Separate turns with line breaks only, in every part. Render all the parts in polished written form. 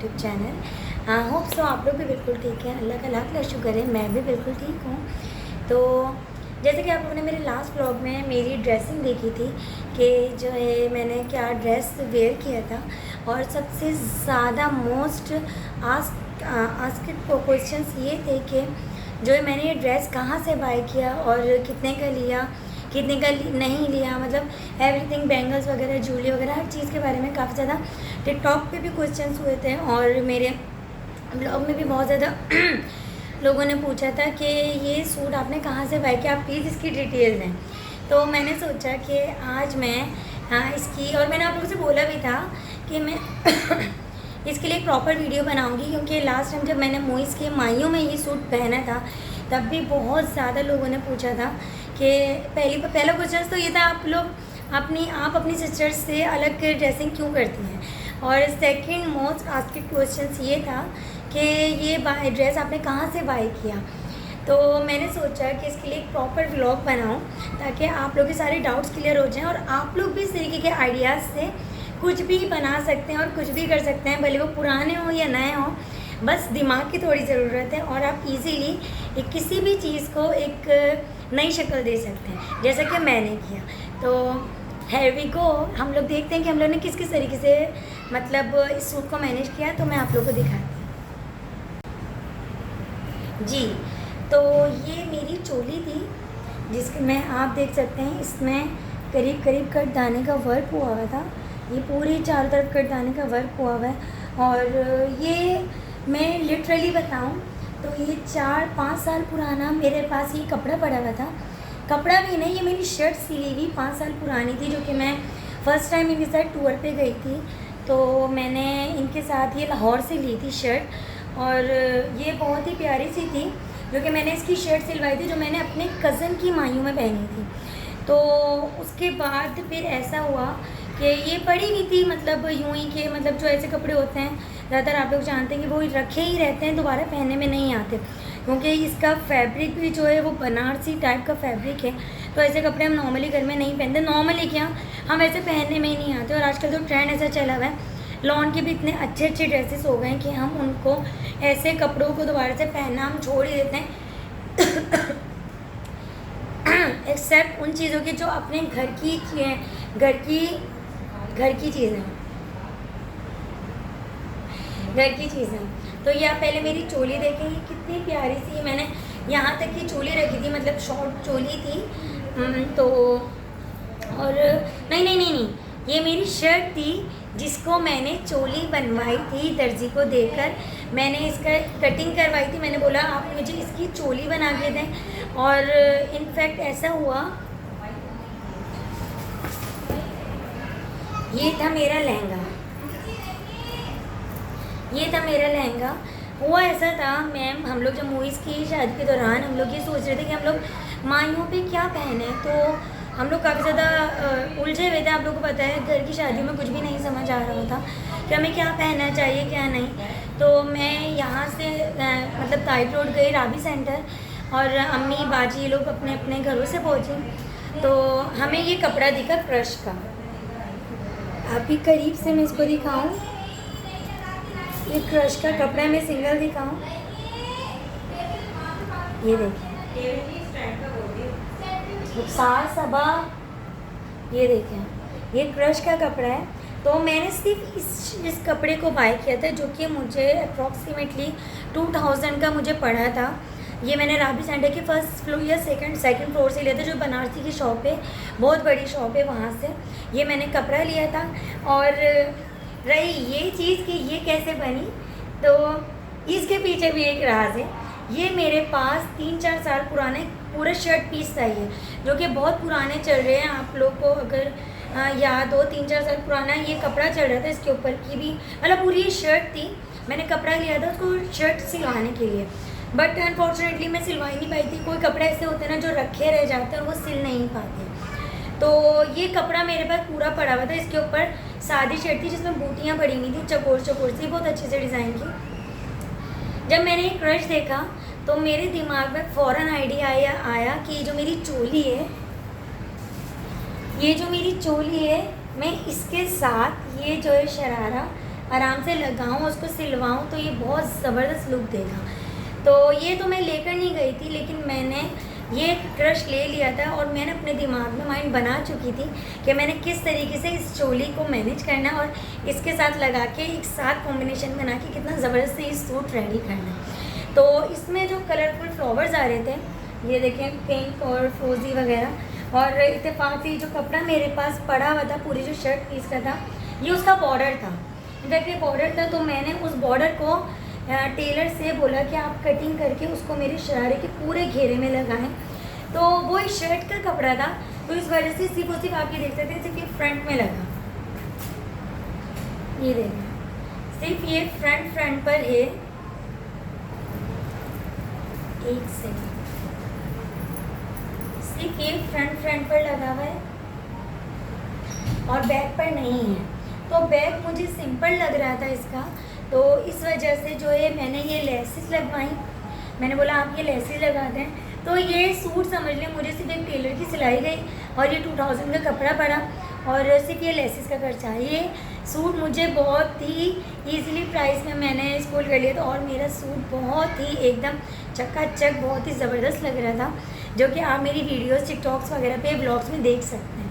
YouTube channel. Hope so आप लोग भी बिल्कुल ठीक हैं। अल्लाह का लाख लाख शुक्र है, मैं भी बिल्कुल ठीक हूँ। तो जैसे कि आप लोगों ने मेरे लास्ट व्लॉग में मेरी ड्रेसिंग देखी थी कि जो है मैंने क्या ड्रेस वेयर किया था, और सबसे ज़्यादा मोस्ट आस्क्ड क्वेश्चंस ये थे कि जो है मैंने ये ड्रेस कहाँ से बाय किया और कितने का लिया, कितने का नहीं लिया, मतलब एवरीथिंग, बैंगल्स वगैरह, ज्वेलरी वगैरह, हर चीज़ के बारे में काफ़ी ज़्यादा टिकटॉक पे भी क्वेश्चंस हुए थे और मेरे ब्लॉग में भी बहुत ज़्यादा लोगों ने पूछा था कि ये सूट आपने कहाँ से बाय किया, आप प्लीज़ इसकी डिटेल दें। तो मैंने सोचा कि आज मैं इसकी, और मैंने आप लोगों से बोला भी था कि मैं इसके लिए एक प्रॉपर वीडियो बनाऊंगी, क्योंकि लास्ट टाइम जब मैंने मोइस के माइयों में ये सूट पहना था तब भी बहुत ज़्यादा लोगों ने पूछा था कि पहला क्वेश्चन तो ये था, आप अपनी सिस्टर्स से अलग ड्रेसिंग क्यों करती हैं, और सेकंड मोस्ट आस्क्ड क्वेश्चन ये था कि ये ड्रेस आपने कहाँ से बाय किया। तो मैंने सोचा कि इसके लिए एक प्रॉपर व्लॉग बनाऊं ताकि आप लोग के सारे डाउट्स क्लियर हो जाएं और आप लोग भी इस तरीके के आइडियाज़ से कुछ भी बना सकते हैं और कुछ भी कर सकते हैं, भले वो पुराने हो या नए हो, बस दिमाग की थोड़ी ज़रूरत है और आप इजीली किसी भी चीज़ को एक नई शक्ल दे सकते हैं, जैसा कि मैंने किया। तो हेयर वी गो, हम लोग देखते हैं कि हम लोग ने किस किस तरीके से मतलब इस सूट को मैनेज किया। तो मैं आप लोगों को दिखाती हूँ जी। तो ये मेरी चोली थी जिसके में आप देख सकते हैं, इसमें करीब करीब कटदाने का वर्क हुआ हुआ था, ये पूरी चारों तरफ कटदाने का वर्क हुआ हुआ है। और ये मैं लिटरली बताऊं तो ये 4-5 साल पुराना मेरे पास ये कपड़ा पड़ा हुआ था। कपड़ा भी नहीं, ये मेरी शर्ट सिली हुई 5 साल पुरानी थी, जो कि मैं फ़र्स्ट टाइम इनके साथ टूर पे गई थी। तो मैंने इनके साथ ये लाहौर से ली थी शर्ट, और ये बहुत ही प्यारी सी थी, जो कि मैंने इसकी शर्ट सिलवाई थी जो मैंने अपने कज़न की मायू में पहनी थी। तो उसके बाद फिर ऐसा हुआ कि ये पड़ी हुई थी, मतलब यूं ही के, मतलब जो ऐसे कपड़े होते हैं ज़्यादातर आप लोग जानते हैं कि वो रखे ही रहते हैं, दोबारा पहनने में नहीं आते, क्योंकि इसका फैब्रिक भी जो है वो बनारसी टाइप का फैब्रिक है। तो ऐसे कपड़े हम नॉर्मली घर में नहीं पहनते, नॉर्मली क्या हम ऐसे पहनने में ही नहीं आते। और आजकल तो ट्रेंड ऐसा चला हुआ है, लॉन के भी इतने अच्छे अच्छे ड्रेसेस हो गए हैं कि हम उनको ऐसे कपड़ों को दोबारा से पहनना हम छोड़ ही देते हैं एक्सेप्ट उन चीज़ों की जो अपने घर की चीज़ें। तो ये आप पहले मेरी चोली देखेंगे कितनी प्यारी सी, मैंने यहाँ तक की चोली रखी थी, मतलब शॉर्ट चोली थी। तो और नहीं, ये मेरी शर्ट थी जिसको मैंने चोली बनवाई थी दर्जी को देकर। मैंने इसका कटिंग करवाई थी, मैंने बोला आप मुझे इसकी चोली बना के दें। और इनफैक्ट ऐसा हुआ, ये था मेरा लहंगा। हुआ ऐसा था मैम, हम लोग जब मूवीज़ की शादी के दौरान हम लोग ये सोच रहे थे कि हम लोग माइयों पे क्या पहने, तो हम लोग काफ़ी ज़्यादा उलझे हुए थे। आप लोगों को पता है घर की शादियों में कुछ भी नहीं समझ आ रहा होता कि हमें क्या पहनना चाहिए क्या नहीं। तो मैं यहाँ से मतलब ताइप रोड गई राबी सेंटर, और अम्मी बाजी ये लोग अपने अपने घरों से पहुँचे। तो हमें ये कपड़ा दिखा क्रश का, अभी करीब से मैं इसको दिखाऊं, ये क्रश का कपड़ा है, मैं सिंगल दिखाऊं, ये देखिए सबा, ये देखें ये क्रश का कपड़ा है। तो मैंने सिर्फ इस कपड़े को बाय किया था, जो कि मुझे अप्रॉक्सीमेटली 2000 का मुझे पड़ा था। ये मैंने राबी सेंटर के फर्स्ट फ्लोर या सेकंड फ्लोर से लिया था, जो बनारसी की शॉप है, बहुत बड़ी शॉप है, वहाँ से ये मैंने कपड़ा लिया था। और रही ये चीज़ कि ये कैसे बनी, तो इसके पीछे भी एक राज है। ये मेरे पास 3-4 साल पुराने पूरा शर्ट पीस था, ये जो कि बहुत पुराने चल रहे हैं। आप लोग को अगर याद हो, 3-4 साल पुराना ये कपड़ा चल रहा था, इसके ऊपर की भी मतलब पूरी ये शर्ट थी। मैंने कपड़ा लिया था उसको शर्ट सिलवाने के लिए, बट अनफॉर्चुनेटली मैं सिलवा नहीं पाई थी। कोई कपड़े ऐसे होते हैं ना जो रखे रह जाते हैं और वो सिल नहीं पाते। तो ये कपड़ा मेरे पास पूरा पड़ा हुआ था, इसके ऊपर सादी शर्ट थी जिसमें बूटियाँ पड़ी हुई थी, चकोर सी, बहुत अच्छे से डिज़ाइन की। जब मैंने ये क्रश देखा तो मेरे दिमाग में फ़ौरन आइडिया आया कि ये जो मेरी चोली है मैं इसके साथ ये जो है शरारा आराम से लगाऊँ, उसको सिलवाऊँ तो ये बहुत ज़बरदस्त लुक देगा। तो ये तो मैं लेकर नहीं गई थी, लेकिन मैंने ये क्रश ले लिया था और मैंने अपने दिमाग में माइंड बना चुकी थी कि मैंने किस तरीके से इस चोली को मैनेज करना है और इसके साथ लगा के एक साथ कॉम्बिनेशन बना के कितना ज़बरदस्त ये सूट रेडी करना है। तो इसमें जो कलरफुल फ्लावर्स आ रहे थे, ये देखें पिंक और फ्रोजी वगैरह, और इत्तेफाक से जो कपड़ा मेरे पास पड़ा हुआ था पूरी जो शर्ट पीस का था, ये उसका बॉर्डर था। इनफैक्ट ये बॉर्डर था, तो मैंने उस बॉर्डर को टेलर से बोला कि आप कटिंग करके उसको मेरे शरारे के पूरे घेरे में लगाएं। तो वो इस शर्ट का कपड़ा था, तो इस वजह से सिर्फ और सिर्फ आप ये देख सकते हैं सिर्फ ये फ्रंट में लगा, ये देखें सिर्फ ये फ्रंट पर है। एक सेकंड, सिर्फ ये फ्रंट पर लगा हुआ है और बैक पर नहीं है। तो बैक मुझे सिंपल लग रहा था इसका, तो इस वजह से जो है मैंने ये लेसेस लगवाई। मैंने बोला आप ये लेसेस लगा दें। तो ये सूट समझ लें मुझे सिर्फ एक टेलर की सिलाई गई और ये 2000 का कपड़ा पड़ा और सिर्फ ये लेसेस का खर्चा। ये सूट मुझे बहुत ही ईज़िली प्राइस में मैंने इसको कर लिया था और मेरा सूट बहुत ही एकदम चकाचक बहुत ही ज़बरदस्त लग रहा था, जो कि आप मेरी वीडियोस टिकटॉक्स वगैरह पे ब्लॉग्स में देख सकते हैं।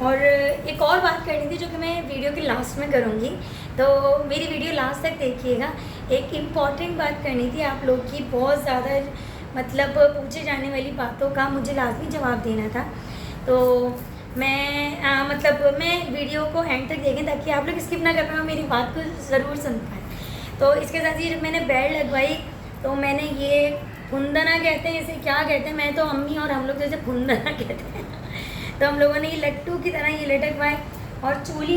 और एक और बात करनी थी जो कि मैं वीडियो के लास्ट में करूँगी, तो मेरी वीडियो लास्ट तक देखिएगा। एक इम्पॉर्टेंट बात करनी थी आप लोग की, बहुत ज़्यादा मतलब पूछे जाने वाली बातों का मुझे लाजमी जवाब देना था। तो मैं वीडियो को एंड तक देखें ताकि आप लोग स्किप ना कर पाएँ, मेरी बात को ज़रूर सुन पाएँ। तो इसके साथ ही जब मैंने बेल्ट लगवाई तो मैंने ये फुंदना कहते हैं, इसे क्या कहते हैं, मैं तो अम्मी और हम लोग जैसे फुंदना कहते हैं। तो हम लोगों ने ये लट्टू की तरह ये लटकवाए और चोली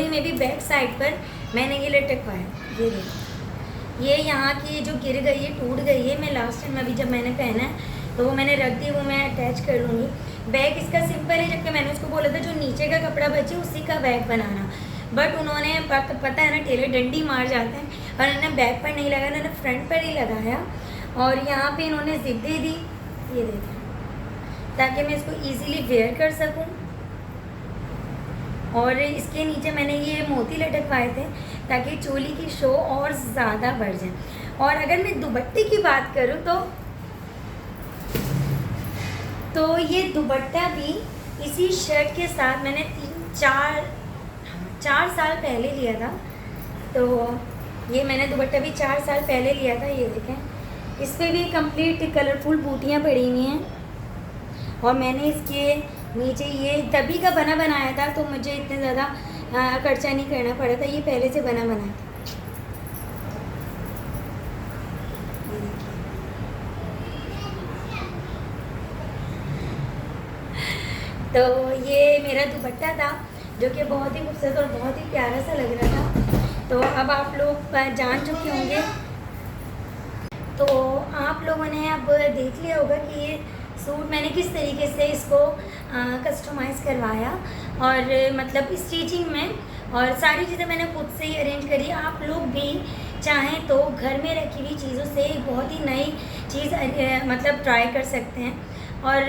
में भी बैक साइड पर मैंने ये लटकवाए। ये देखो, ये यहाँ की जो गिर गई है, टूट गई है। मैं लास्ट टाइम अभी जब मैंने पहना है तो वो मैंने रख दी, वो मैं अटैच कर लूँगी। बैग इसका सिंपल है, जबकि मैंने उसको बोला था जो नीचे का कपड़ा बचे उसी का बैग बनाना, बट उन्होंने पता है ना टेलर डंडी मार जाते हैं और उन्होंने बैक पर नहीं लगाया, उन्होंने फ्रंट पर ही लगाया और यहाँ पे इन्होंने जिप दे दी, ये देखें, ताकि मैं इसको इजीली वेयर कर सकूं। और इसके नीचे मैंने ये मोती लटकवाए थे ताकि चोली की शो और ज़्यादा बढ़ जाए। और अगर मैं दुपट्टे की बात करूं तो ये दुपट्टा भी इसी शर्ट के साथ मैंने 4 साल पहले लिया था। तो ये मैंने दुपट्टा भी 4 साल पहले लिया था। ये देखें, इस पर भी कंप्लीट कलरफुल बूटियाँ पड़ी हुई हैं और मैंने इसके नीचे ये तभी का बनाया था, तो मुझे इतने ज़्यादा खर्चा नहीं करना पड़ा था, ये पहले से बना था। तो ये मेरा दुपट्टा था जो कि बहुत ही खूबसूरत और बहुत ही प्यारा सा लग रहा था। तो अब आप लोग जान चुके होंगे, तो आप लोगों ने अब देख लिया होगा कि ये सूट मैंने किस तरीके से इसको कस्टमाइज़ करवाया और मतलब स्टिचिंग में, और सारी चीज़ें मैंने खुद से ही अरेंज करी। आप लोग भी चाहें तो घर में रखी हुई चीज़ों से एक बहुत ही नई चीज़ मतलब ट्राई कर सकते हैं। और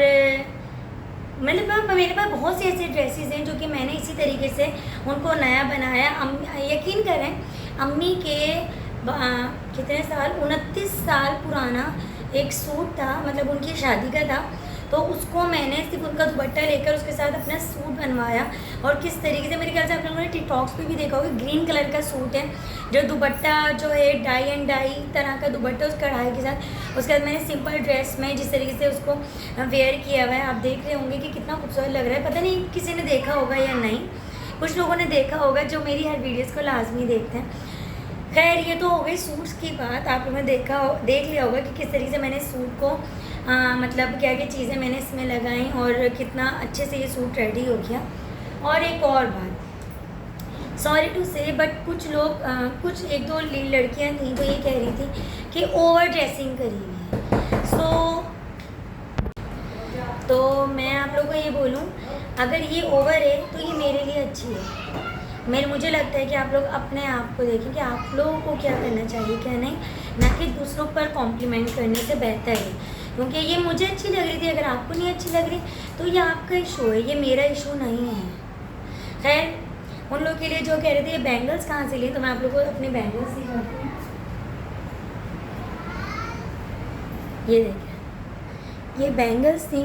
मेरे पास बहुत सी ऐसी ड्रेसेस हैं जो कि मैंने इसी तरीके से उनको नया बनाया। यकीन करें, अम्मी के कितने साल 29 साल पुराना एक सूट था, मतलब उनकी शादी का था, तो उसको मैंने सिर्फ उनका दुपट्टा लेकर उसके साथ अपना सूट बनवाया। और किस तरीके से, मेरे ख्याल से आप लोगों ने टिकटॉक्स पे भी देखा होगा, ग्रीन कलर का सूट है जो दुपट्टा जो है डाई एंड डाई तरह का दुपट्टा उस कढ़ाई के साथ। उसके बाद मैंने सिंपल ड्रेस में जिस तरीके से उसको वेयर किया हुआ है, आप देख रहे होंगे कि कितना खूबसूरत लग रहा है। पता नहीं किसी ने देखा होगा या नहीं, कुछ लोगों ने देखा होगा जो मेरी हर वीडियोज़ को लाजमी देखते हैं। खैर, ये तो हो गई सूट्स की बात। आप लोगों ने देख लिया होगा कि किस तरीके से मैंने सूट को मतलब क्या क्या चीज़ें मैंने इसमें लगाई और कितना अच्छे से ये सूट रेडी हो गया। और एक और बात, सॉरी टू से, बट कुछ लोग कुछ एक दो लड़कियां थीं जो ये कह रही थी कि ओवर ड्रेसिंग करी हुई है। तो मैं आप लोगों को ये बोलूँ, अगर ये ओवर है तो ये मेरे लिए अच्छी है। मुझे लगता है कि आप लोग अपने आप को देखें कि आप लोगों को क्या करना चाहिए क्या नहीं, ना कि दूसरों पर कॉम्प्लीमेंट करने से बेहतर है। क्योंकि ये मुझे अच्छी लग रही थी, अगर आपको नहीं अच्छी लग रही तो ये आपका इशू है, ये मेरा इशू नहीं है। खैर उन लोग के लिए जो कह रहे थे ये बैंगल्स कहाँ से लिए, तो मैं आप लोगों को अपने बैंगल्स दिखाती हूँ। ये देखिए, ये बैंगल्स थी।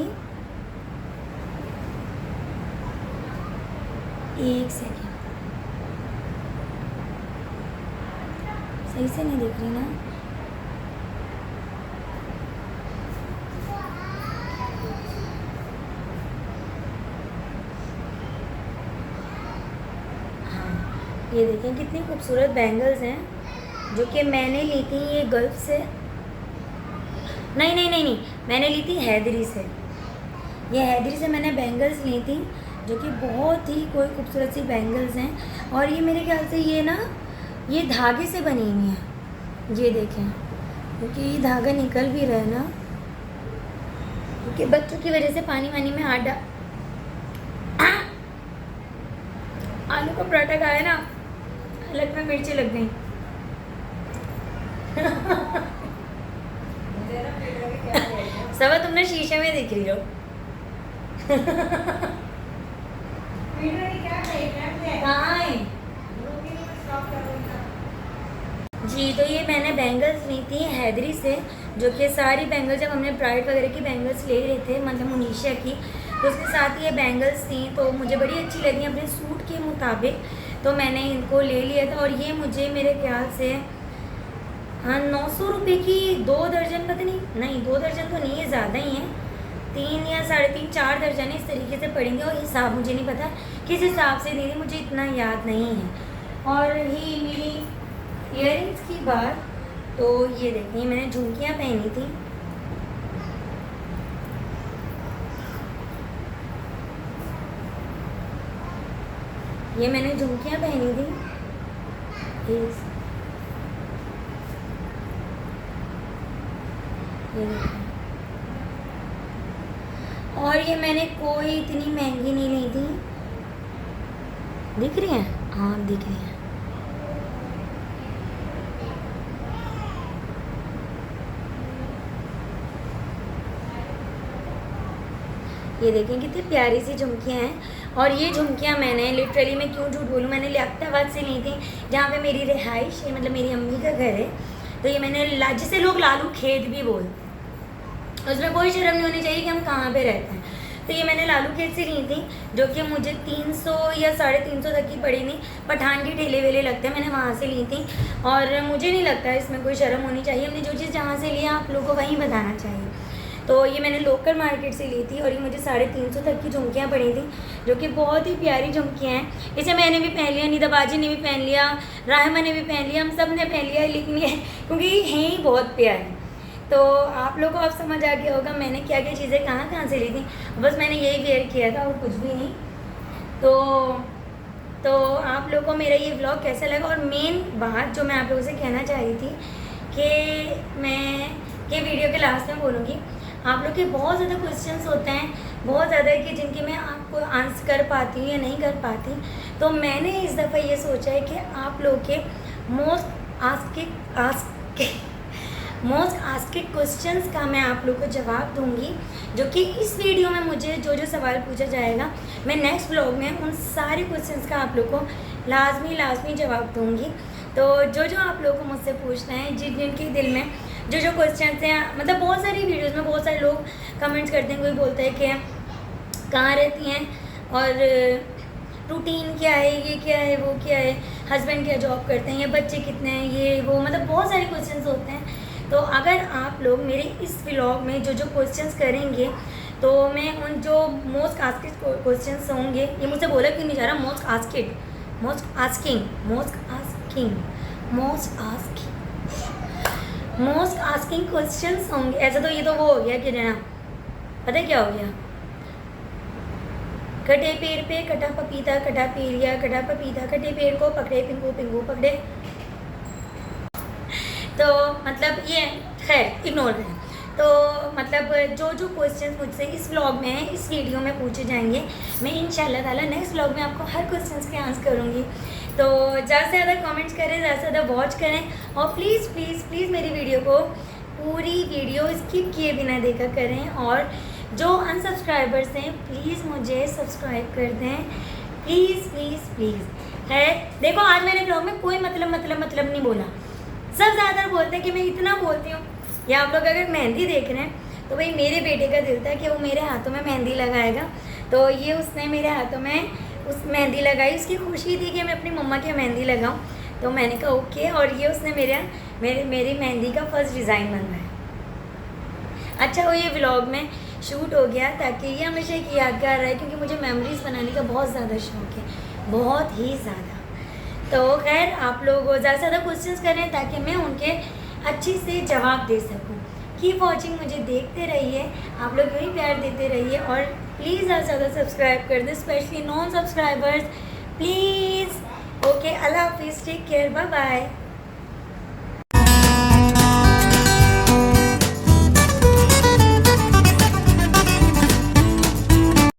एक सेकेंड, सही से नहीं दिख रही ना। हाँ, ये देखें कितनी खूबसूरत बैंगल्स हैं, जो कि मैंने ली थी ये गल्फ से। नहीं नहीं नहीं नहीं, मैंने ली थी हैदरी से। ये हैदरी से मैंने बैंगल्स ली थी, जो कि बहुत ही कोई खूबसूरत सी बैंगल्स हैं। और ये मेरे ख्याल से ये ना, ये धागे से बनी हुई हैं। ये देखें, क्योंकि ये धागा निकल भी रहा है ना, क्योंकि बच्चों की वजह से पानी वानी में हाथ डाल, आलू का पराठा खाया ना, हलक में मिर्ची लग गई। सब तुमने शीशे में दिख रही हो। कहाँ है जी? तो ये मैंने बैंगल्स ली थी हैदरी से, जो कि सारी बैंगल्स जब हमने ब्राइड वगैरह की बैंगल्स ले रहे थे, मतलब मुनीशा की, तो उसके साथ ये बैंगल्स थी, तो मुझे बड़ी अच्छी लगी अपने सूट के मुताबिक, तो मैंने इनको ले लिया था। और ये मुझे मेरे ख्याल से 900 रुपये की 2 दर्जन, पता नहीं 2 दर्जन तो नहीं है, ज़्यादा ही है, 3 या 3.5 4 दर्जन इस तरीके से पड़ेंगे। और हिसाब मुझे नहीं पता किस हिसाब से दी थी, मुझे इतना याद नहीं है। और ही मेरी इयररिंग्स की बात, तो ये देखिए मैंने झुमकियाँ पहनी थी। ये मैंने झुमकियाँ पहनी थी, ये देखिए। और ये मैंने कोई इतनी महंगी नहीं ली थी, दिख रही हैं? हाँ दिख रही हैं। ये देखें कितनी प्यारी सी झुमकियाँ हैं। और ये झुमकियाँ मैंने लिटरली, मैं क्यों झूठ बोलूँ, मैंने लियाकताबाद से ली थी, जहाँ पे मेरी रिहाइश है, मतलब मेरी अम्मी का घर है। तो ये मैंने जिसे लोग लालू खेत भी बोलते हैं, उसमें कोई शर्म नहीं होनी चाहिए कि हम कहाँ पे रहते हैं। तो ये मैंने लालू खेत से ली थी, जो कि मुझे 300 या 350 तक की पड़ी थी। पठान के ठेले वेले लगते हैं, मैंने वहाँ से ली थी। और मुझे नहीं लगता इसमें कोई शर्म होनी चाहिए, हमने जो चीज़ जहाँ से लिया आप लोगों को वहीं बताना चाहिए। तो ये मैंने लोकल मार्केट से ली थी, और ये मुझे 350 तक की झुमकियाँ पड़ी थी, जो कि बहुत ही प्यारी झुमकियाँ हैं। इसे मैंने भी पहन लिया, निदाबाजी ने भी पहन लिया, राहिमा ने भी पहन लिया, हम सब ने पहन लिया, लेकिन ये क्योंकि ये हैं ही बहुत प्यारी। तो आप लोगों को अब समझ आ गया होगा मैंने क्या क्या चीज़ें कहाँ कहाँ से ली थी। बस मैंने यही वेयर किया था और कुछ भी नहीं। तो आप लोगों को मेरा ये व्लॉग कैसा लगा। और मेन बात जो मैं आप लोगों से कहना चाह रही थी कि मैं ये वीडियो के लास्ट में बोलूँगी, आप लोग के बहुत ज़्यादा क्वेश्चंस होते हैं, बहुत ज़्यादा कि जिनके मैं आपको आंसर कर पाती हूँ या नहीं कर पाती। तो मैंने इस दफ़ा ये सोचा है कि आप लोग के मोस्ट आस्किड क्वेश्चंस का मैं आप लोग को जवाब दूंगी, जो कि इस वीडियो में मुझे जो जो सवाल पूछा जाएगा, मैं नेक्स्ट व्लॉग में उन सारे क्वेश्चंस का आप लोग को लाजमी जवाब दूंगी। तो जो जो आप लोग को मुझसे पूछना है, जिनके दिल में जो जो क्वेश्चंस हैं, मतलब बहुत सारी वीडियोज़ में बहुत सारे लोग कमेंट्स करते हैं, कोई बोलता है कि कहाँ रहती हैं और रूटीन क्या है, ये क्या है, वो क्या है, हस्बैंड क्या जॉब करते हैं, या बच्चे कितने हैं, ये वो, मतलब बहुत सारे क्वेश्चंस होते हैं। तो अगर आप लोग मेरे इस व्लॉग में जो जो क्वेश्चंस करेंगे, तो मैं उन जो मोस्ट आस्किड क्वेश्चंस होंगे, ये मुझसे बोला क्यों नहीं जा रहा, मोस्ट आस्किंग क्वेश्चंस होंगे। ऐसा तो ये तो वो हो गया कि ना, पता है क्या हो गया, कटे पेड़ पे कटा पपीता, कटा पेड़िया कटा पपीता, कटे पेड़ को पकड़े पिंगू पिंगू पकड़े। तो मतलब ये खैर इग्नोर करें। तो मतलब जो जो क्वेश्चंस मुझसे इस व्लॉग में, इस वीडियो में पूछे जाएंगे, मैं इंशाल्लाह ताला नेक्स्ट व्लॉग में आपको हर क्वेश्चंस के आंसर करूँगी। तो ज़्यादा से ज़्यादा कमेंट्स करें, ज़्यादा से ज़्यादा वॉच करें, और प्लीज़ प्लीज़ प्लीज़ मेरी वीडियो को पूरी वीडियो स्किप किए बिना देखा करें। और जो अनसब्सक्राइबर्स हैं प्लीज़ मुझे सब्सक्राइब कर दें, प्लीज़ प्लीज़ प्लीज़। है देखो, आज मैंने ब्लॉग में कोई मतलब नहीं बोला। सब ज़्यादातर बोलते हैं कि मैं इतना बोलती हूँ। या आप लोग अगर मेहंदी देख रहे हैं तो भाई मेरे बेटे का दिल था कि वो मेरे हाथों में मेहंदी लगाएगा, तो ये उसने मेरे हाथों में उस मेहंदी लगाई। उसकी खुशी थी कि मैं अपनी मम्मा की मेहंदी लगाऊं, तो मैंने कहा ओके, और ये उसने मेरी मेहंदी का फर्स्ट डिज़ाइन बनवाया। अच्छा, वो ये व्लॉग में शूट हो गया ताकि ये हमेशा एक यादगार रहे, क्योंकि मुझे मेमोरीज़ बनाने का बहुत ज़्यादा शौक़ है, बहुत ही ज़्यादा। तो खैर, आप लोग ज़्यादा से ज़्यादा क्वेश्चंस करें ताकि मैं उनके अच्छे से जवाब दे सकूं। कीप वॉचिंग, मुझे देखते रहिए, आप लोग यही प्यार देते रहिए, और प्लीज़ ज़्यादा से ज़्यादा सब्सक्राइब कर दें, specially non subscribers please. Okay, अल्लाह हाफिज़, टेक केयर, बाय बाय।